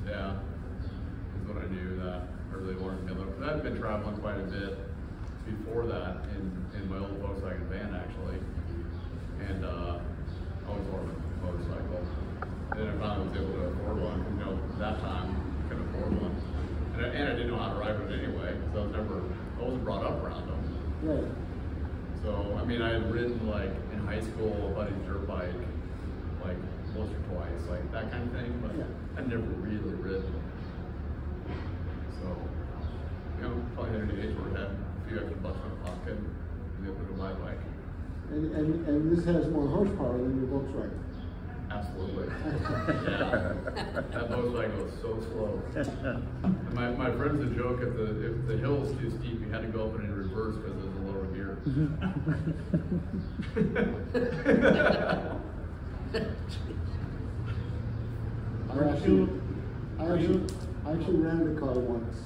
Yeah, is when I knew that I really wanted to get because I'd been traveling quite a bit before that in my old Volkswagen van actually, and I always wanted a motorcycle. And then I finally was able to afford one. You know, that time I couldn't afford one, and I didn't know how to ride with it anyway because I wasn't brought up around them. Right. So I mean, I had ridden like in high school a buddy's dirt bike, like once or twice, like that kind of thing, but I'd never really ridden. So, you know, probably at an age where I had a few extra bucks in my pocket and able to buy a bike. And this has more horsepower than your Volkswagen. Absolutely. Yeah. That Volkswagen was so slow. And my friends would joke if the hill was too steep, you had to go up it in reverse because it was a lower gear. I actually rented a car once.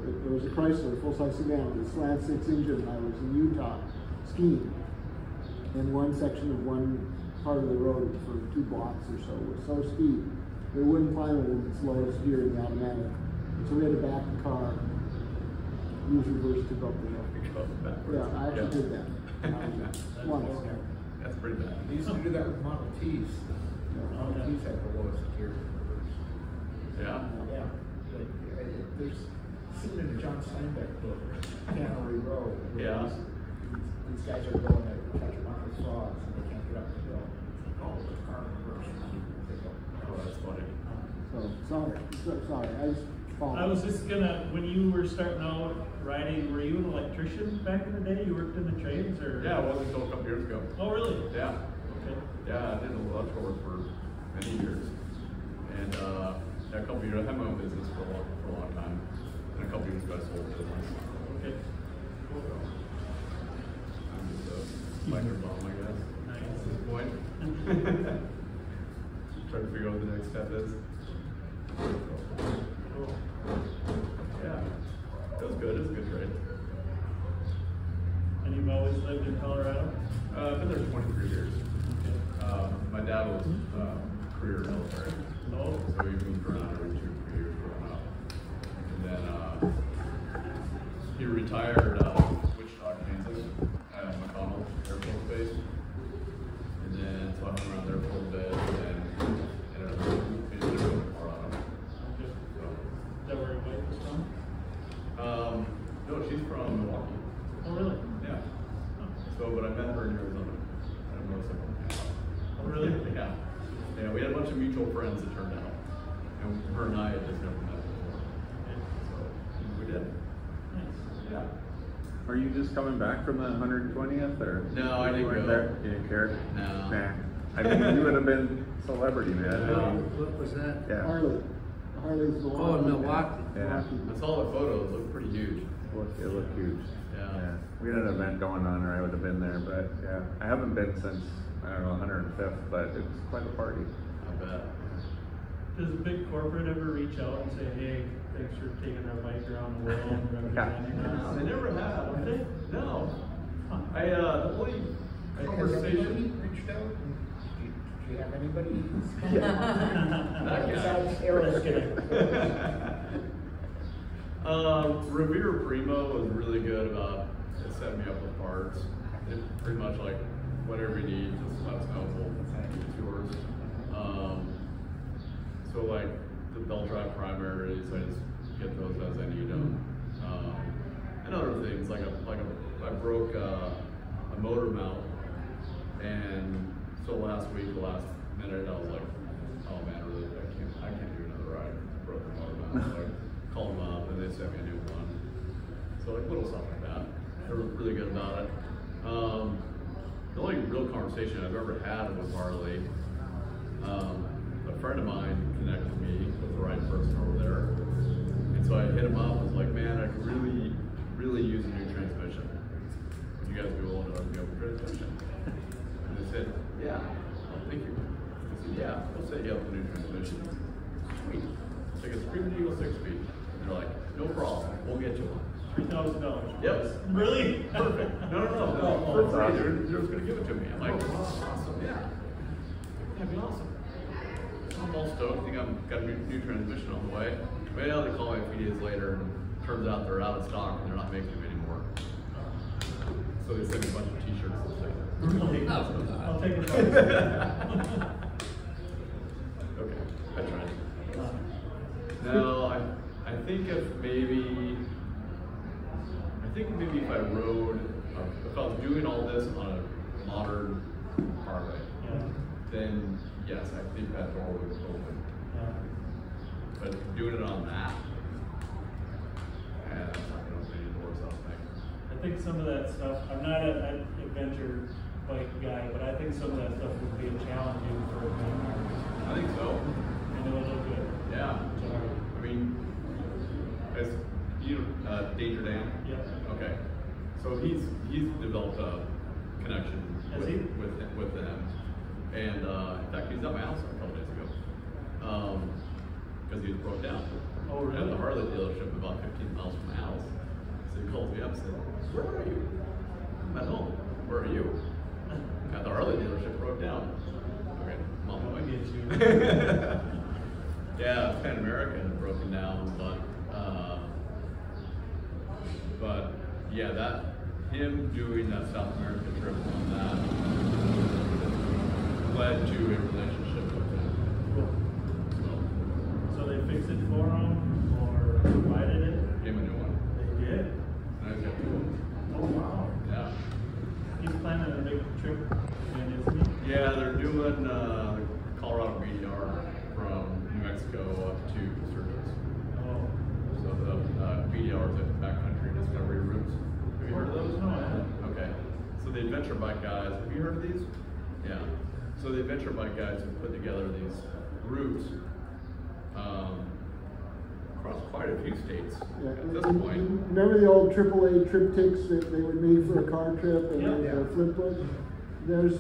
It was a Chrysler full-size sedan with a slant 6 engine. I was in Utah skiing, and one section of one part of the road for 2 blocks or so was so steep they wouldn't climb it with its lowest gear in the automatic. So we had to back the car, use reverse to go up the hill. Yeah, I actually did that once. That's pretty bad. They used to do that with Model Ts. Model Ts had the lowest gear. Yeah. Yeah. Like, there's seen in the John Steinbeck book, Cannery Road. Yeah. These guys are going to catch a bunch of frogs and they can't get up the hill. Oh, the car in reverse. Oh, that's funny. Sorry. I was just gonna, when you were starting out riding, were you an electrician back in the day? You worked in the trades, or? Yeah, it wasn't until a couple years ago. Oh, really? Yeah. Okay. Yeah, I did electrical work for many years, and a couple years. I had my own business for a long time, and a couple years ago I sold the business. Okay. I'm just a biker bum, I guess. Nice. At this point. Trying to figure out what the next step is. Cool. Yeah, it was good. It was a good trade. And you've always lived in Colorado? I've been there 23 years. Okay. My dad was career military, Oh. so we moved around every 2 or 3 years growing up. And then he retired Wichita, Kansas, at McConnell Air Force Base. And then so I hung around there for a bit, and then ended up finishing in Colorado. Okay. Is that where your wife was from? No, she's from Milwaukee. Oh, really? Yeah. Oh. So, but I met her in Arizona. I don't know something. Oh, really? Yeah. Yeah, we had a bunch of mutual friends, it turned out. And her and I had just never met before. So, we did. Nice. Yeah. Are you just coming back from the 120th, or? No, I didn't you weren't go. there? You didn't care? No. Nah. I mean, you would have been celebrity, man. What was that? Yeah. Harley's Milwaukee. Oh, in Milwaukee. Yeah. I saw the photos, looked pretty huge. It looked huge. Yeah. We had an event going on, or I would have been there, but yeah. I haven't been since, I don't know, 105th, but it was quite a party. I bet. Does a big corporate ever reach out and say, hey, thanks for taking our bike around the world and representing No, us? they never have. Have they? No. The only Has conversation. anybody reached out? Do you have anybody? That guy. Besides Aerostich. Revere Primo was really good about setting me up with parts. It's pretty much like whatever you need, just let us know. It's yours. So like the belt drive primaries, I just get those as I need them. And other things like I broke a motor mount, and so last week, the last minute, I was like, oh man, really, I can't do another ride. I broke the motor mount. So I called them up, and they sent me a new one. So like little stuff like that. They're really good about it. The only real conversation I've ever had with Harley, a friend of mine connected me with the right person over there. And so I hit him up, I was like, man, I could really use a new transmission. Would you guys be willing to hook me up with a transmission? And they said, yeah, thank you. I said, yeah, we'll set you up with a new transmission. Sweet. It's like a Screaming Eagle 6-speed. And they're like, No problem. We'll get you one. $3,000. Yep. Really? Perfect. No. For free. They're just gonna give it to me. I'm like, awesome. Yeah. That'd be awesome. I'm all stoked. I think I've got a new transmission on the way. Well, they call me a few days later, and turns out they're out of stock and they're not making them anymore. So they sent me a bunch of t-shirts and stuff. Really? I'll take it. Okay, I tried. No, I think if maybe if I rode, if I was doing all this on a modern Harley, then yes, I think that door would open. But doing it on that, that's not going to open any doors, I don't think. I think some of that stuff, I'm not an adventure bike guy, but I think some of that stuff would be challenging for a man. I think so. And it would look good. Yeah. I mean, as you Danger Dan? Yeah. Okay. So he's developed a connection with them. And in fact, he was at my house a couple days ago. Because he was broke down. Oh, really? At the Harley dealership about 15 miles from my house. So he called me up and said, "Where are you?" I'm at home. "Where are you?" "At the Harley dealership, broke down." Okay, I'm on my way. Get you. Yeah, Pan America had broken down, but yeah, that him doing that South America trip on that led to a relationship with him. So they fixed it for him or provided it? Gave him a new one. They did? And I got two of them. Oh, wow. Yeah. He's planning a big trip, isn't he? Yeah, they're doing the Colorado BDR from New Mexico up to Sturgis. Oh. So the BDR is like backcountry discovery routes. Have you heard of those? No, I haven't. Okay. So the adventure bike guys, have you heard of these? Yeah. So the adventure bike guys have put together these routes across quite a few states at this point. Remember the old AAA triptychs that they would make for a car trip and the flip book? There's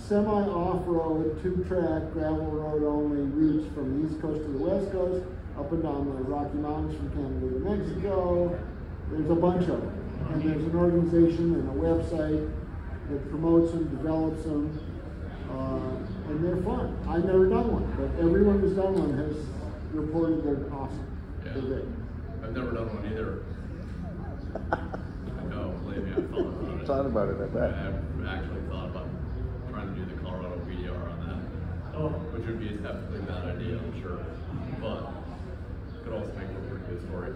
semi-off-road, two-track, gravel road only routes from the East Coast to the West Coast, up and down the Rocky Mountains from Canada to Mexico. There's a bunch of them. And there's an organization and a website that promotes them, develops them, and they're fun. I've never done one, but everyone who's done one has reported they're awesome. Yeah. They're great. I've never done one either. I know, believe me, I've thought about it. I bet. I've actually thought about trying to do the Colorado BDR on that. Oh. Which would be a definitely bad idea, I'm sure. But could also make for a pretty good story.